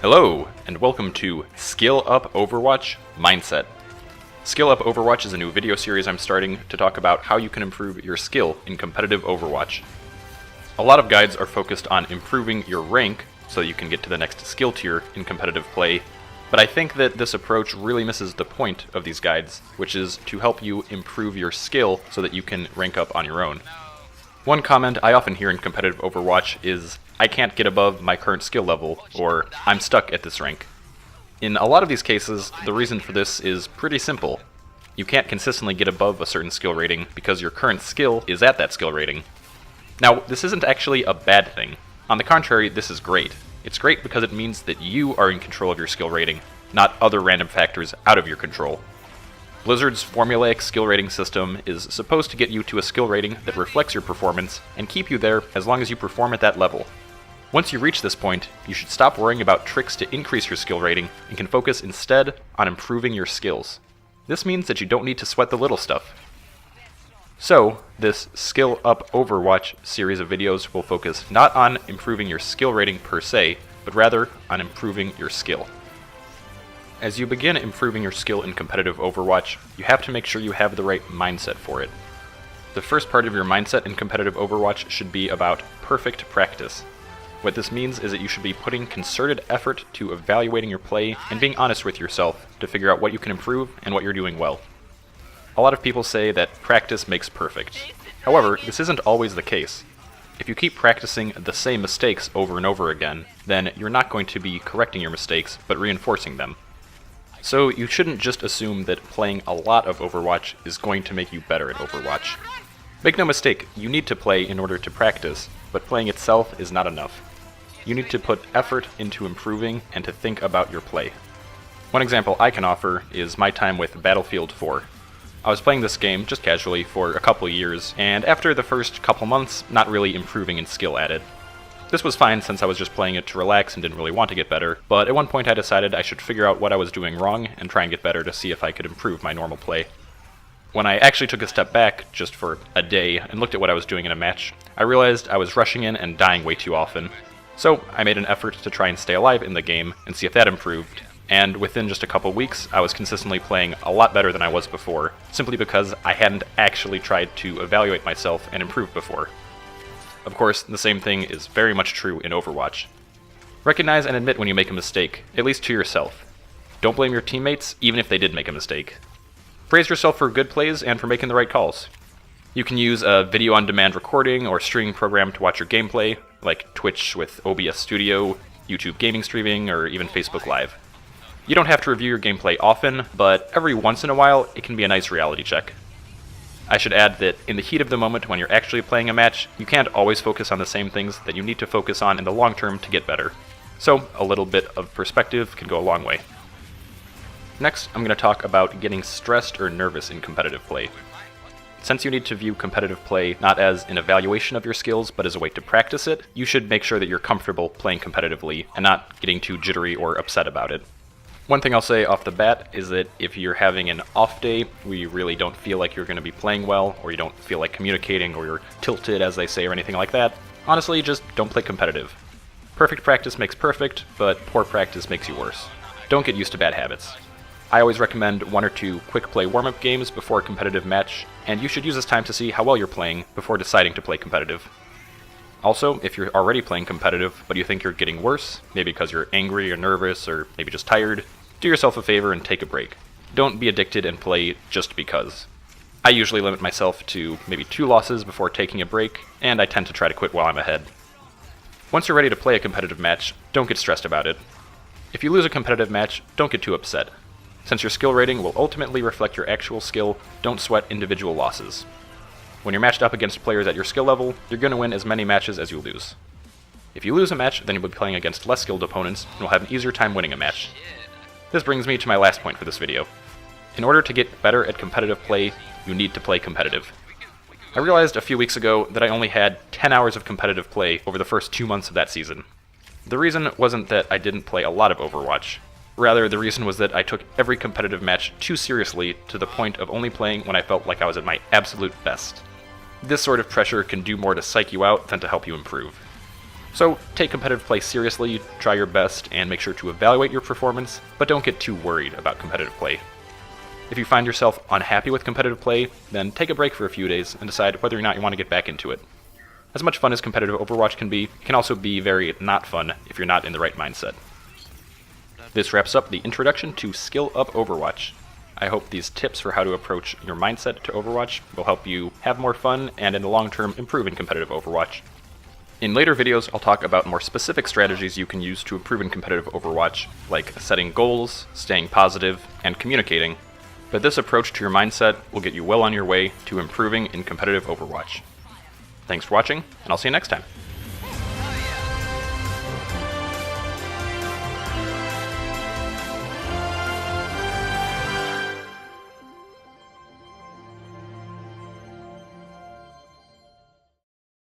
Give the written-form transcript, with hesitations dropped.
Hello, and welcome to Skill Up Overwatch Mindset. Skill Up Overwatch is a new video series I'm starting to talk about how you can improve your skill in competitive Overwatch. A lot of guides are focused on improving your rank so you can get to the next skill tier in competitive play, but I think that this approach really misses the point of these guides, which is to help you improve your skill so that you can rank up on your own. One comment I often hear in competitive Overwatch is, I can't get above my current skill level, or I'm stuck at this rank. In a lot of these cases, the reason for this is pretty simple. You can't consistently get above a certain skill rating because your current skill is at that skill rating. Now, this isn't actually a bad thing. On the contrary, this is great. It's great because it means that you are in control of your skill rating, not other random factors out of your control. Blizzard's formulaic skill rating system is supposed to get you to a skill rating that reflects your performance and keep you there as long as you perform at that level. Once you reach this point, you should stop worrying about tricks to increase your skill rating and can focus instead on improving your skills. This means that you don't need to sweat the little stuff. So, this Skill Up Overwatch series of videos will focus not on improving your skill rating per se, but rather on improving your skill. As you begin improving your skill in competitive Overwatch, you have to make sure you have the right mindset for it. The first part of your mindset in competitive Overwatch should be about perfect practice. What this means is that you should be putting concerted effort to evaluating your play and being honest with yourself to figure out what you can improve and what you're doing well. A lot of people say that practice makes perfect. However, this isn't always the case. If you keep practicing the same mistakes over and over again, then you're not going to be correcting your mistakes, but reinforcing them. So you shouldn't just assume that playing a lot of Overwatch is going to make you better at Overwatch. Make no mistake, you need to play in order to practice, but playing itself is not enough. You need to put effort into improving and to think about your play. One example I can offer is my time with Battlefield 4. I was playing this game just casually for a couple years, and after the first couple months, not really improving in skill at it. This was fine since I was just playing it to relax and didn't really want to get better, but at one point I decided I should figure out what I was doing wrong and try and get better to see if I could improve my normal play. When I actually took a step back, just for a day, and looked at what I was doing in a match, I realized I was rushing in and dying way too often. So I made an effort to try and stay alive in the game and see if that improved, and within just a couple weeks I was consistently playing a lot better than I was before, simply because I hadn't actually tried to evaluate myself and improve before. Of course, the same thing is very much true in Overwatch. Recognize and admit when you make a mistake, at least to yourself. Don't blame your teammates, even if they did make a mistake. Praise yourself for good plays and for making the right calls. You can use a video-on-demand recording or streaming program to watch your gameplay, like Twitch with OBS Studio, YouTube gaming streaming, or even Facebook Live. You don't have to review your gameplay often, but every once in a while, it can be a nice reality check. I should add that in the heat of the moment when you're actually playing a match, you can't always focus on the same things that you need to focus on in the long term to get better. So a little bit of perspective can go a long way. Next, I'm going to talk about getting stressed or nervous in competitive play. Since you need to view competitive play not as an evaluation of your skills, but as a way to practice it, you should make sure that you're comfortable playing competitively and not getting too jittery or upset about it. One thing I'll say off the bat is that if you're having an off day where you really don't feel like you're going to be playing well, or you don't feel like communicating, or you're tilted, as they say, or anything like that, honestly, just don't play competitive. Perfect practice makes perfect, but poor practice makes you worse. Don't get used to bad habits. I always recommend 1 or 2 quick play warm-up games before a competitive match, and you should use this time to see how well you're playing before deciding to play competitive. Also, if you're already playing competitive, but you think you're getting worse, maybe because you're angry or nervous, or maybe just tired, do yourself a favor and take a break. Don't be addicted and play just because. I usually limit myself to maybe 2 losses before taking a break, and I tend to try to quit while I'm ahead. Once you're ready to play a competitive match, don't get stressed about it. If you lose a competitive match, don't get too upset. Since your skill rating will ultimately reflect your actual skill, don't sweat individual losses. When you're matched up against players at your skill level, you're going to win as many matches as you lose. If you lose a match, then you'll be playing against less skilled opponents, and will have an easier time winning a match. This brings me to my last point for this video. In order to get better at competitive play, you need to play competitive. I realized a few weeks ago that I only had 10 hours of competitive play over the first 2 months of that season. The reason wasn't that I didn't play a lot of Overwatch. Rather, the reason was that I took every competitive match too seriously to the point of only playing when I felt like I was at my absolute best. This sort of pressure can do more to psych you out than to help you improve. So take competitive play seriously, try your best, and make sure to evaluate your performance, but don't get too worried about competitive play. If you find yourself unhappy with competitive play, then take a break for a few days and decide whether or not you want to get back into it. As much fun as competitive Overwatch can be, it can also be very not fun if you're not in the right mindset. This wraps up the introduction to Skill Up Overwatch. I hope these tips for how to approach your mindset to Overwatch will help you have more fun and in the long term improve in competitive Overwatch. In later videos, I'll talk about more specific strategies you can use to improve in competitive Overwatch, like setting goals, staying positive, and communicating. But this approach to your mindset will get you well on your way to improving in competitive Overwatch. Thanks for watching, and I'll see you next time.